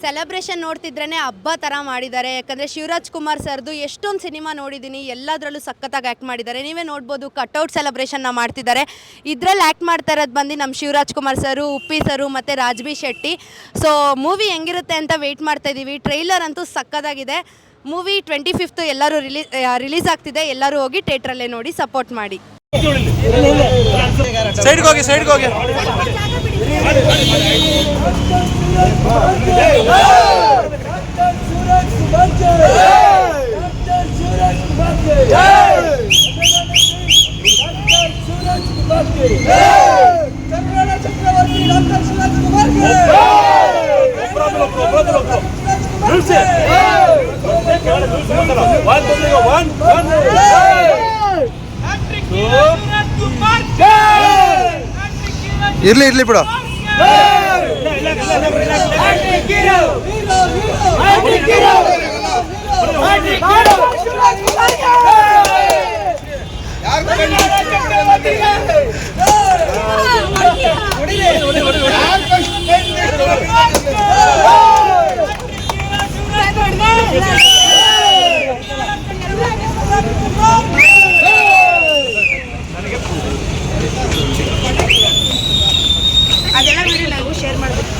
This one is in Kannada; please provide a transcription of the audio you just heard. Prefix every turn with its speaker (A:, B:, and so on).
A: ಸೆಲೆಬ್ರೇಷನ್ ನೋಡ್ತಿದ್ರೇ ಹಬ್ಬ ಥರ ಮಾಡಿದ್ದಾರೆ. ಯಾಕಂದರೆ ಶಿವರಾಜ್ ಕುಮಾರ್ ಸರ್ದು ಎಷ್ಟೊಂದು ಸಿನಿಮಾ ನೋಡಿದ್ದೀನಿ, ಎಲ್ಲದರಲ್ಲೂ ಸಖತ್ತಾಗಿ ಆ್ಯಕ್ಟ್ ಮಾಡಿದ್ದಾರೆ. ನೀವೇ ನೋಡ್ಬೋದು, ಕಟ್ಔಟ್ ಸೆಲೆಬ್ರೇಷನ್ನ ಮಾಡ್ತಿದ್ದಾರೆ. ಇದರಲ್ಲಿ ಆ್ಯಕ್ಟ್ ಮಾಡ್ತಾ ಇರೋದು ಬಂದು ನಮ್ಮ ಶಿವರಾಜ್ ಕುಮಾರ್ ಸರು, ಉಪ್ಪಿ ಸರು ಮತ್ತು ರಾಜ್ಬಿ ಶೆಟ್ಟಿ. ಸೊ ಮೂವಿ ಹೆಂಗಿರುತ್ತೆ ಅಂತ ವೆಯ್ಟ್ ಮಾಡ್ತಾಯಿದ್ದೀವಿ. ಟ್ರೈಲರ್ ಅಂತೂ ಸಖತ್ತಾಗಿದೆ. ಮೂವಿ 25th ಎಲ್ಲರೂ ರಿಲೀಸ್ ಆಗ್ತಿದೆ. ಎಲ್ಲರೂ ಹೋಗಿ ಥಿಯೇಟ್ರಲ್ಲೇ ನೋಡಿ ಸಪೋರ್ಟ್ ಮಾಡಿ.
B: ಸೈಡ್ಗೆ ಹೋಗಿ ಇರ್ಲಿ ಬಿಡು.
A: ಅದೆಲ್ಲ ವಿಡಿಯೋ ನಾವು ಶೇರ್ ಮಾಡಬೇಕು.